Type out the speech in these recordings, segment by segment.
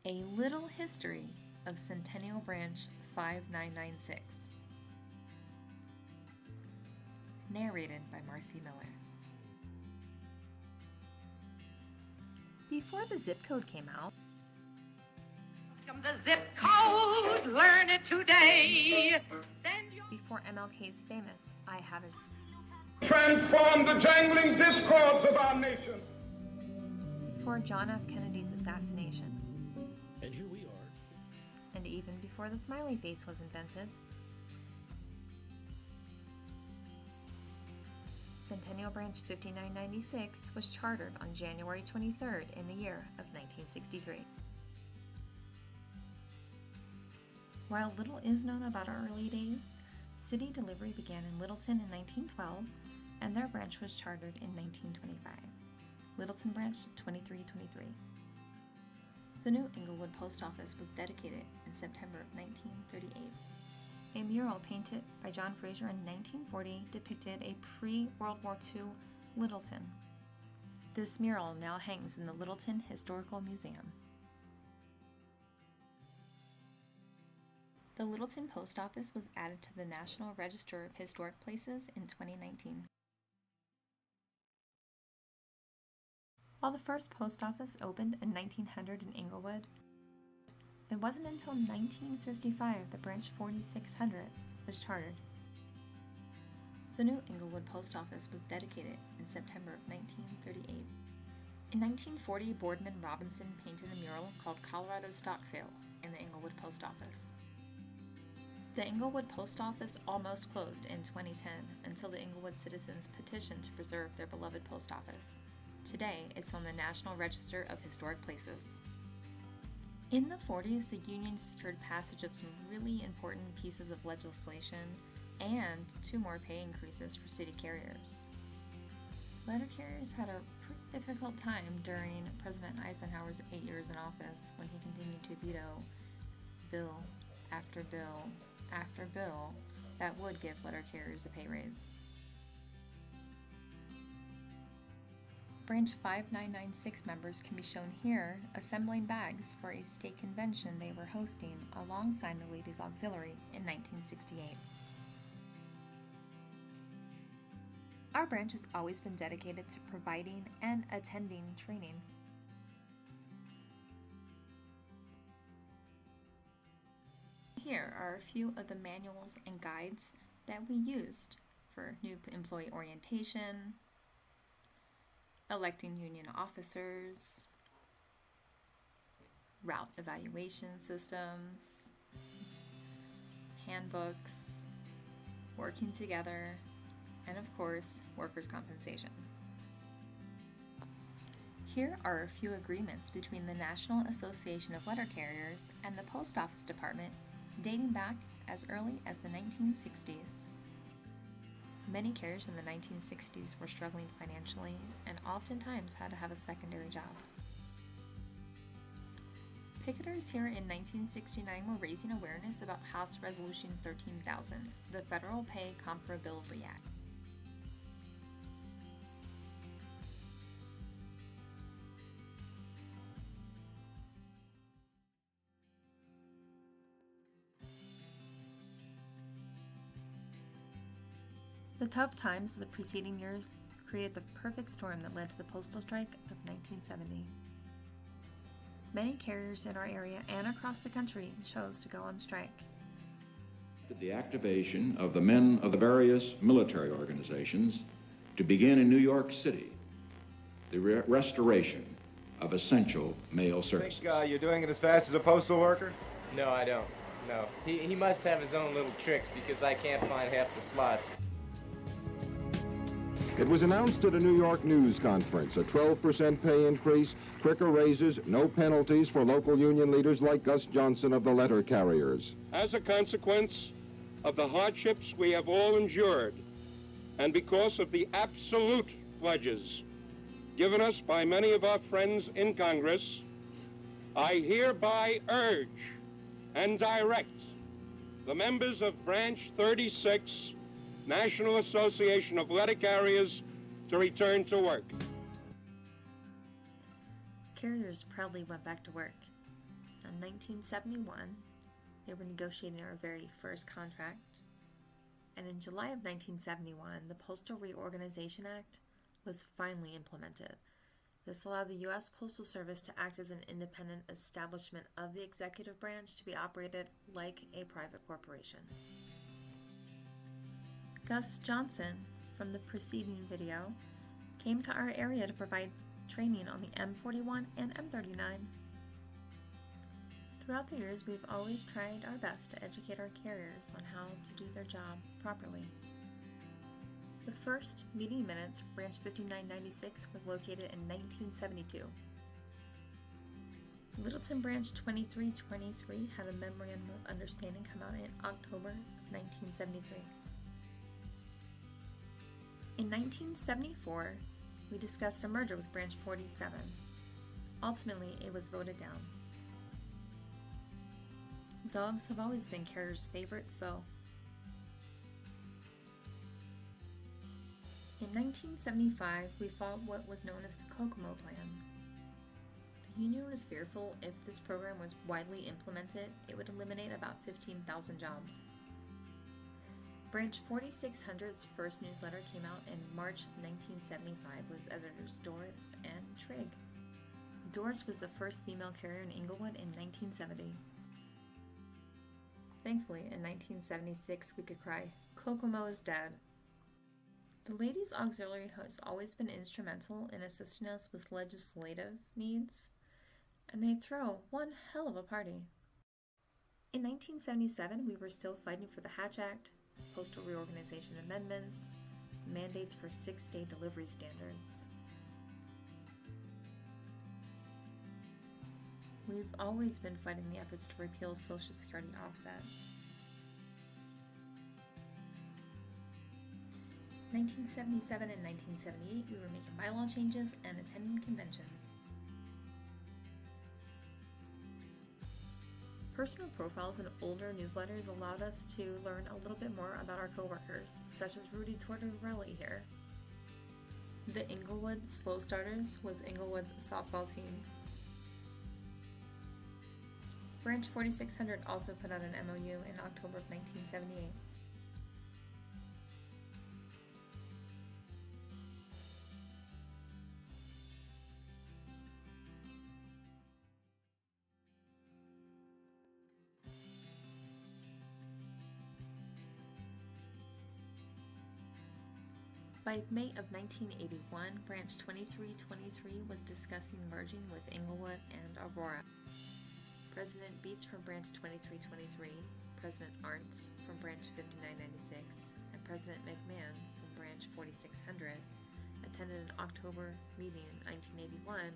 A Little History of Centennial Branch 5996. Narrated by Marcie Miller. Before the zip code came out, The zip code, learn it today. before MLK's famous I Have It, transform the jangling discords of our nation, before John F. Kennedy's assassination, And here we are. and even before the smiley face was invented, Centennial Branch 5996 was chartered on January 23rd in the year of 1963. While little is known about our early days, city delivery began in Littleton in 1912, and their branch was chartered in 1925. Littleton Branch 2323. The new Englewood Post Office was dedicated in September of 1938. A mural painted by John Fraser in 1940 depicted a pre-World War II Littleton. This mural now hangs in the Littleton Historical Museum. The Littleton Post Office was added to the National Register of Historic Places in 2019. While the first post office opened in 1900 in Englewood, it wasn't until 1955 that Branch 4600 was chartered. The new Englewood Post Office was dedicated in September of 1938. In 1940, Boardman Robinson painted a mural called Colorado Stock Sale in the Englewood Post Office. The Englewood Post Office almost closed in 2010 until the Englewood citizens petitioned to preserve their beloved post office. Today, it's on the National Register of Historic Places. In the 40s, the Union secured passage of some really important pieces of legislation and 2 more pay increases for city carriers. Letter carriers had a pretty difficult time during President Eisenhower's 8 years in office when he continued to veto bill after bill after bill that would give letter carriers a pay raise. Branch 5996 members can be shown here assembling bags for a state convention they were hosting alongside the Ladies Auxiliary in 1968. Our branch has always been dedicated to providing and attending training. Here are a few of the manuals and guides that we used for new employee orientation, electing union officers, route evaluation systems, handbooks, working together, and of course, workers' compensation. Here are a few agreements between the National Association of Letter Carriers and the Post Office Department dating back as early as the 1960s. Many carriers in the 1960s were struggling financially and oftentimes had to have a secondary job. Picketers here in 1969 were raising awareness about House Resolution 13,000, the Federal Pay Comparability Act. The tough times of the preceding years created the perfect storm that led to the postal strike of 1970. Many carriers in our area and across the country chose to go on strike. The activation of the men of the various military organizations to begin in New York City the restoration of essential mail service. Think you're doing it as fast as a postal worker? No, I don't. No. He must have his own little tricks because I can't find half the slots. It was announced at a New York news conference, a 12% pay increase, quicker raises, no penalties for local union leaders like Gus Johnson of the letter carriers. as a consequence of the hardships we have all endured, and because of the absolute pledges given us by many of our friends in Congress, I hereby urge and direct the members of Branch 36, National Association of Letter Carriers, to return to work. Carriers proudly went back to work. In 1971, they were negotiating our very first contract, and in July of 1971, the Postal Reorganization Act was finally implemented. This allowed the U.S. Postal Service to act as an independent establishment of the executive branch to be operated like a private corporation. Gus Johnson, from the preceding video, came to our area to provide training on the M41 and M39. Throughout the years, we've always tried our best to educate our carriers on how to do their job properly. The first meeting minutes for Branch 5996 were located in 1972. Littleton Branch 2323 had a Memorandum of Understanding come out in October of 1973. In 1974, we discussed a merger with Branch 47. Ultimately, it was voted down. Dogs have always been carriers' favorite foe. In 1975, we fought what was known as the Kokomo Plan. The union was fearful if this program was widely implemented, it would eliminate about 15,000 jobs. Branch 4600's first newsletter came out in March 1975 with editors Doris and Trigg. Doris was the first female carrier in Englewood in 1970. Thankfully, in 1976, we could cry, "Kokomo is dead." The Ladies' Auxiliary has always been instrumental in assisting us with legislative needs, and they throw one hell of a party. In 1977, we were still fighting for the Hatch Act, Postal Reorganization Amendments, mandates for 6-day delivery standards. We've always been fighting the efforts to repeal Social Security offset. 1977 and 1978, we were making bylaw changes and attending convention. Personal profiles in older newsletters allowed us to learn a little bit more about our coworkers, such as Rudy Tortorelli here. The Englewood Slow Starters was Englewood's softball team. Branch 4600 also put out an MOU in October of 1978. By May of 1981, Branch 2323 was discussing merging with Englewood and Aurora. President Beets from Branch 2323, President Arntz from Branch 5996, and President McMahon from Branch 4600 attended an October meeting in 1981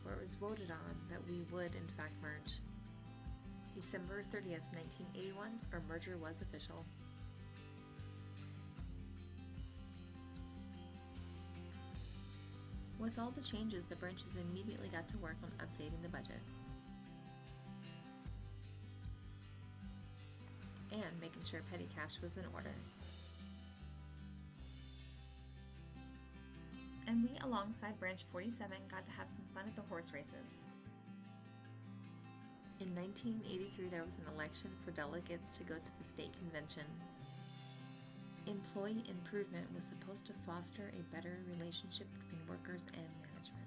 where it was voted on that we would in fact merge. December 30th, 1981, our merger was official. With all the changes, the branches immediately got to work on updating the budget and making sure petty cash was in order. And we, alongside Branch 47, got to have some fun at the horse races. In 1983, there was an election for delegates to go to the state convention. Employee improvement was supposed to foster a better relationship between workers and management.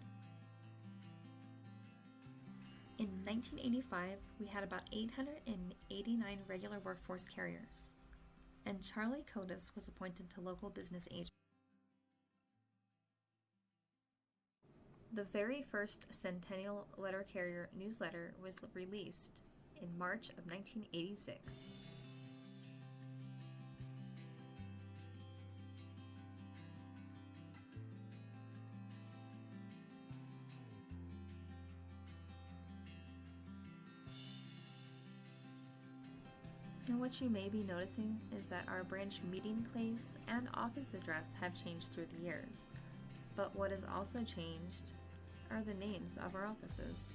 In 1985, we had about 889 regular workforce carriers, and Charlie Cotis was appointed to local business agent. The very first Centennial letter carrier newsletter was released in March of 1986. Now what you may be noticing is that our branch meeting place and office address have changed through the years, but what has also changed are the names of our offices.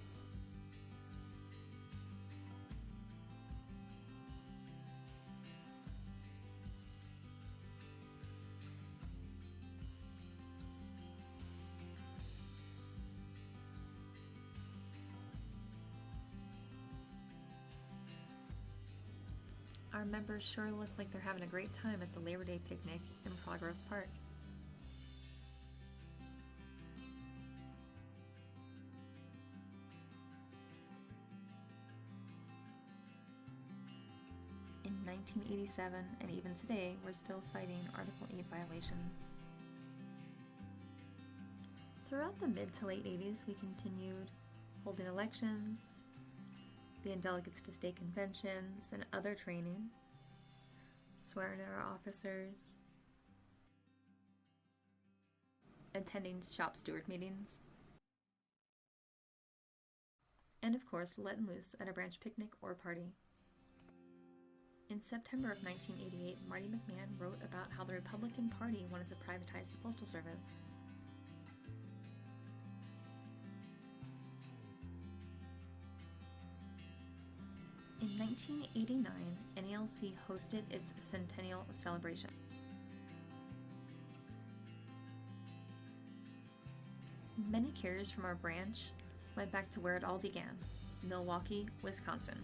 Our members sure look like they're having a great time at the Labor Day picnic in Progress Park. In 1987, and even today, we're still fighting Article 8 violations. Throughout the mid to late 80s, we continued holding elections, being delegates to state conventions and other training, swearing at our officers, attending shop steward meetings, and of course letting loose at a branch picnic or party. In September of 1988, Marty McMahon wrote about how the Republican Party wanted to privatize the Postal Service. In 1989, NALC hosted its Centennial celebration. Many carriers from our branch went back to where it all began, Milwaukee, Wisconsin.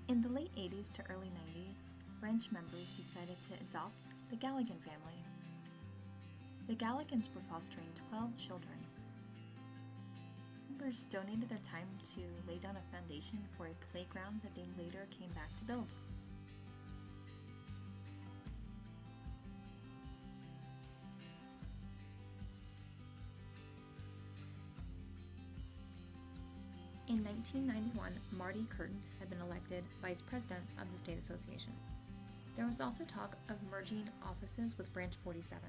In the late 80s to early 90s, branch members decided to adopt the Galligan family. The Galligans were fostering 12 children. Members donated their time to lay down a foundation for a playground that they later came back to build. In 1991, Marty Curtin had been elected vice president of the state association. There was also talk of merging offices with Branch 47.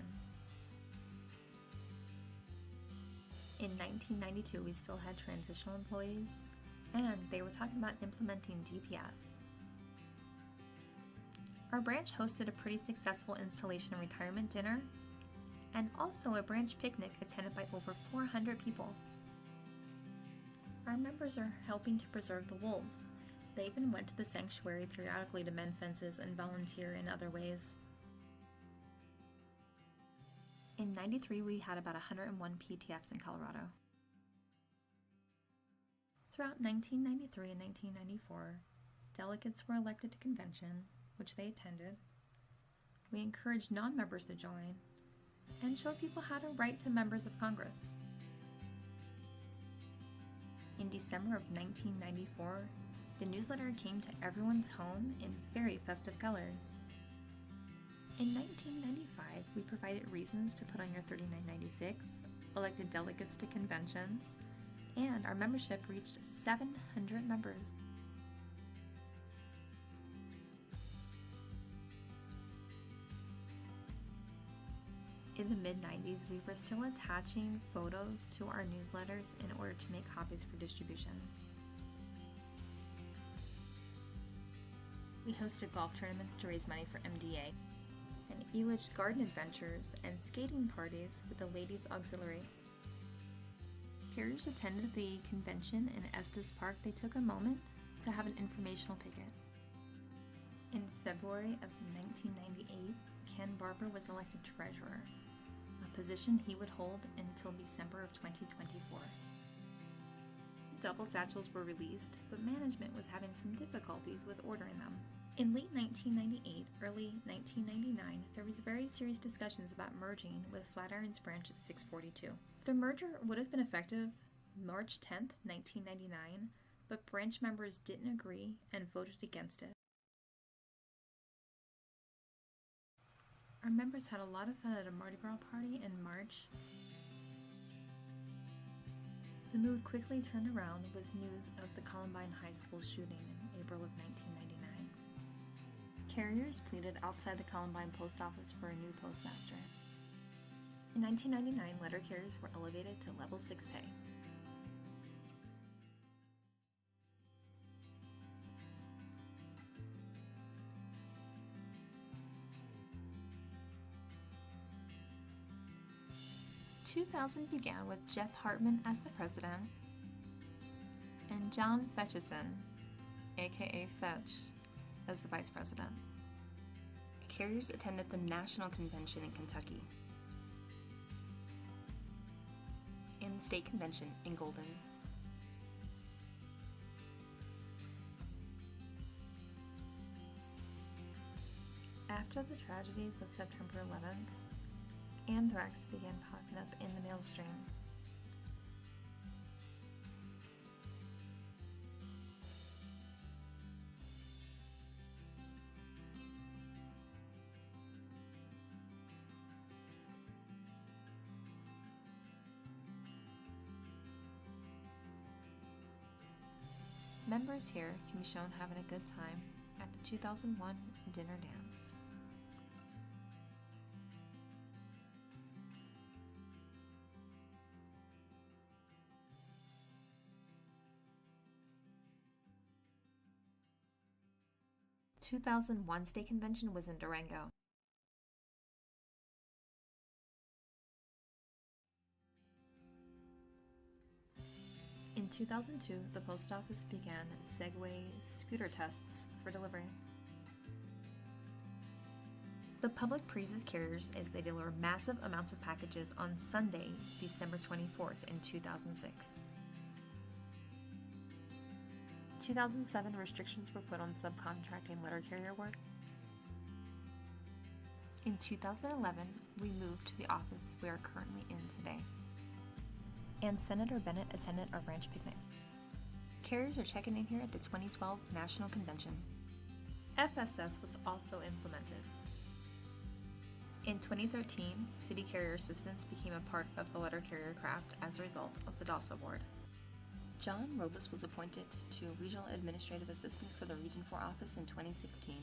In 1992, we still had transitional employees, and they were talking about implementing DPS. Our branch hosted a pretty successful installation and retirement dinner, and also a branch picnic attended by over 400 people. Our members are helping to preserve the wolves. They even went to the sanctuary periodically to mend fences and volunteer in other ways. In '93, we had about 101 PTFs in Colorado. Throughout 1993 and 1994, delegates were elected to convention, which they attended. We encouraged non-members to join and showed people how to write to members of Congress. In December of 1994, the newsletter came to everyone's home in very festive colors. In 1995, we provided reasons to put on your 3996, elected delegates to conventions, and our membership reached 700 members. In the mid-90s, we were still attaching photos to our newsletters in order to make copies for distribution. We hosted golf tournaments to raise money for MDA, and Elitch garden adventures and skating parties with the Ladies Auxiliary. Carriers attended the convention in Estes Park. They took a moment to have an informational picket. In February of 1998, Ken Barber was elected treasurer, a position he would hold until December of 2024. Double satchels were released, but management was having some difficulties with ordering them. In late 1998, early 1999, there was very serious discussions about merging with Flatiron's branch 642. The merger would have been effective March 10th, 1999, but branch members didn't agree and voted against it. Our members had a lot of fun at a Mardi Gras party in March. The mood quickly turned around with news of the Columbine High School shooting in April of 1999. Carriers pleaded outside the Columbine post office for a new postmaster. In 1999, letter carriers were elevated to level 6 pay. '2000 began with Jeff Hartman as the president, and John Fetchison, aka Fetch, as the vice president. Carriers attended the National Convention in Kentucky and the State Convention in Golden. After the tragedies of September 11th, anthrax began popping up in the maelstrom. Members here can be shown having a good time at the 2001 dinner dance. The 2001 state convention was in Durango. In 2002, the post office began Segway scooter tests for delivery. The public praises carriers as they deliver massive amounts of packages on Sunday, December 24th in 2006. 2007, restrictions were put on subcontracting letter carrier work. In 2011, we moved to the office we are currently in today. And Senator Bennett attended our branch picnic. Carriers are checking in here at the 2012 National Convention. FSS was also implemented. In 2013, City Carrier Assistance became a part of the letter carrier craft as a result of the DOS award. John Robles was appointed to Regional Administrative Assistant for the Region 4 office in 2016.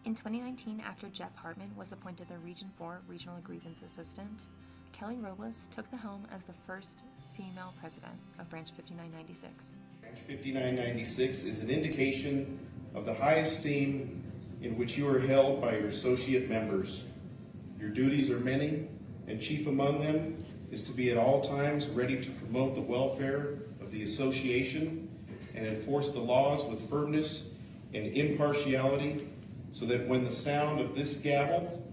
In 2019, after Jeff Hartman was appointed the Region 4 Regional Grievance Assistant, Kelly Robles took the helm as the first female president of Branch 5996. Branch 5996 is an indication of the high esteem in which you are held by your associate members. Your duties are many, and chief among them is to be at all times ready to promote the welfare of the association and enforce the laws with firmness and impartiality, so that when the sound of this gavel,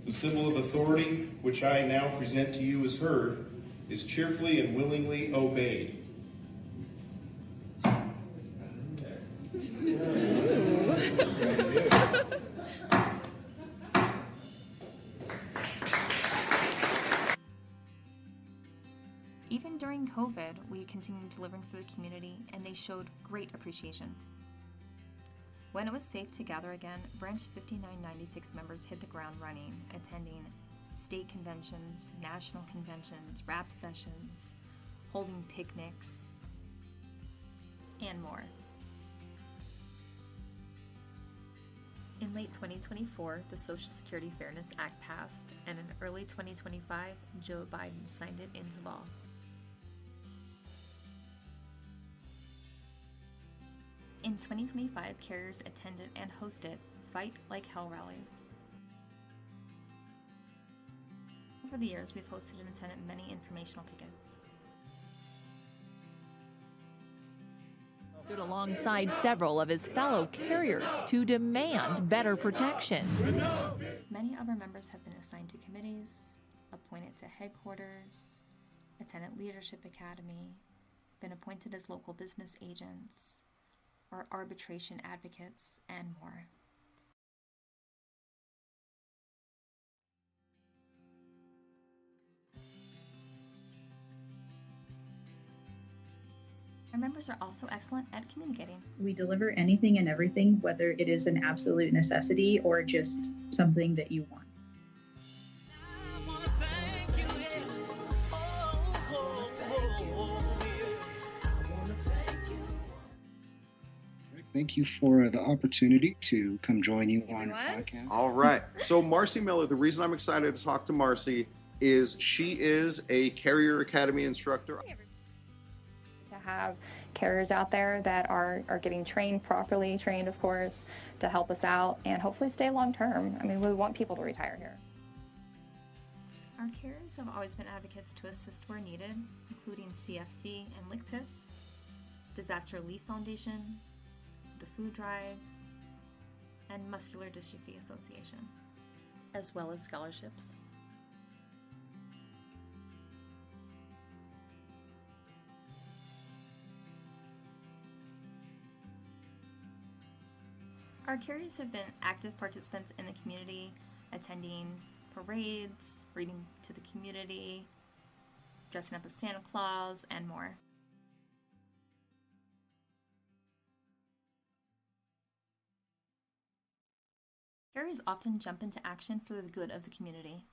the symbol of authority which I now present to you is heard, is cheerfully and willingly obeyed. Even during COVID, we continued delivering for the community, and they showed great appreciation. When it was safe to gather again, Branch 5996 members hit the ground running, attending state conventions, national conventions, rap sessions, holding picnics, and more. In late 2024, the Social Security Fairness Act passed, and in early 2025, Joe Biden signed it into law. In 2025, carriers attended and hosted Fight Like Hell rallies. Over the years, we've hosted and attended many informational pickets. Stood alongside several of his fellow carriers to demand better protection. Many of our members have been assigned to committees, appointed to headquarters, attended Leadership Academy, been appointed as local business agents, or arbitration advocates, and more. Our members are also excellent at communicating. We deliver anything and everything, whether it is an absolute necessity or just something that you want. Thank you for the opportunity to come join you on your podcast. All right. So Marcie Miller, the reason I'm excited to talk to Marcie is she is a Carrier Academy instructor. To have carriers out there that are getting properly trained, of course, to help us out and hopefully stay long term. I mean, we want people to retire here. Our carriers have always been advocates to assist where needed, including CFC and LICPIF, Disaster Relief Foundation, the Food Drive, and Muscular Dystrophy Association, as well as scholarships. Our carriers have been active participants in the community, attending parades, reading to the community, dressing up as Santa Claus, and more. Carriers often jump into action for the good of the community.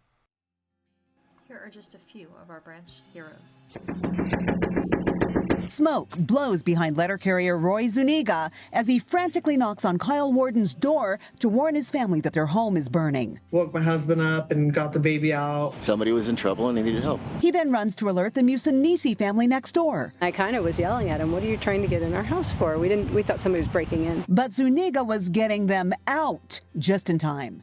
Here are just a few of our branch heroes. Smoke blows behind letter carrier Roy Zuniga as he frantically knocks on Kyle Warden's door to warn his family that their home is burning. Woke my husband up and got the baby out. Somebody was in trouble and they needed help. He then runs to alert the Musinisi family next door. I kind of was yelling at him, "What are you trying to get in our house for? We thought somebody was breaking in." But Zuniga was getting them out just in time.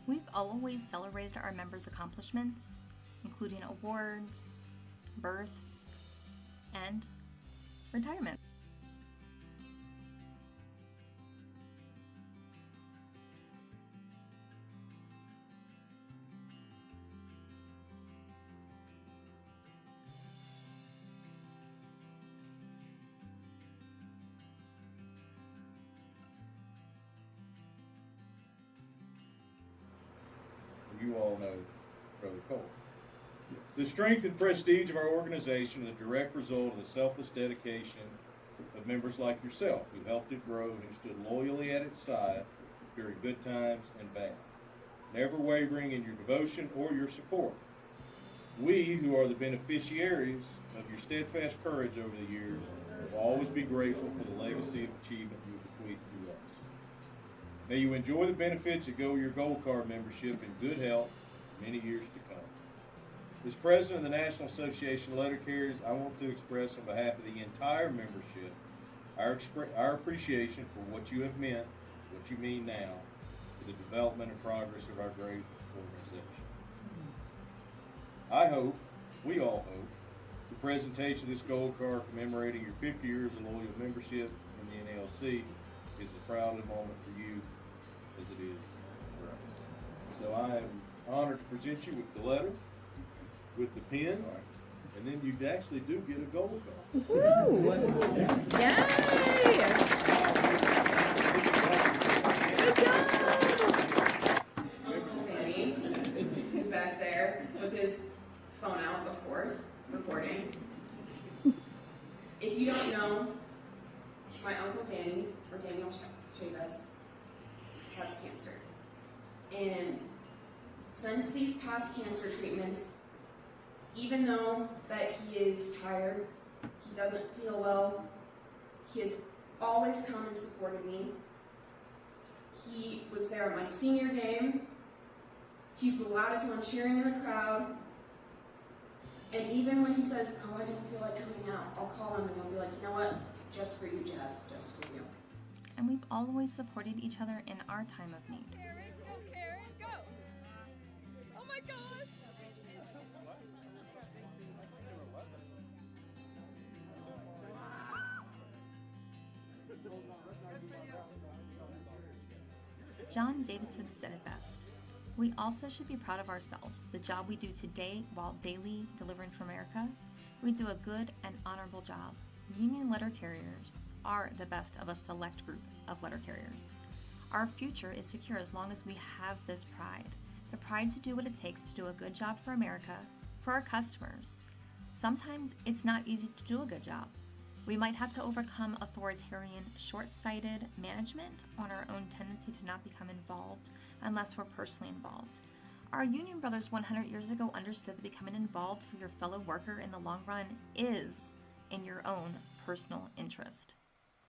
We've always celebrated our members' accomplishments, including awards, births, and retirement. You all know Brother Cole. The strength and prestige of our organization is a direct result of the selfless dedication of members like yourself who helped it grow and who stood loyally at its side during good times and bad, never wavering in your devotion or your support. We, who are the beneficiaries of your steadfast courage over the years, will always be grateful for the legacy of achievement you bequeathed to us. May you enjoy the benefits that go with your Gold Card membership in good health for many years to come. As president of the National Association of Letter Carriers, I want to express on behalf of the entire membership our appreciation for what you have meant, what you mean now, for the development and progress of our great organization. I hope, we all hope, the presentation of this Gold Card commemorating your 50 years of loyal membership in the NALC is as proud a moment for you as it is for us. So I am honored to present you with the letter, with the pen, and then you actually do get a Gold Card. Woo! Yay! Good job! Uncle Danny, who's back there with his phone out, of course, recording. If you don't know, my Uncle Danny, or Daniel Chavez, has cancer. And since these past cancer treatments, even though that he is tired, he doesn't feel well, he has always come and supported me. He was there at my senior game. He's the loudest one cheering in the crowd. And even when he says, "Oh, I don't feel like coming out," I'll call him and I'll be like, "You know what? Just for you, Jazz, just for you." And we've always supported each other in our time of need. Karen, go! Oh my gosh! John Davidson said it best. We also should be proud of ourselves, the job we do today while daily delivering for America. We do a good and honorable job. Union letter carriers are the best of a select group of letter carriers. Our future is secure as long as we have this pride, the pride to do what it takes to do a good job for America, for our customers. Sometimes it's not easy to do a good job. We might have to overcome authoritarian, short-sighted management on our own tendency to not become involved unless we're personally involved. Our union brothers 100 years ago understood that becoming involved for your fellow worker in the long run is in your own personal interest.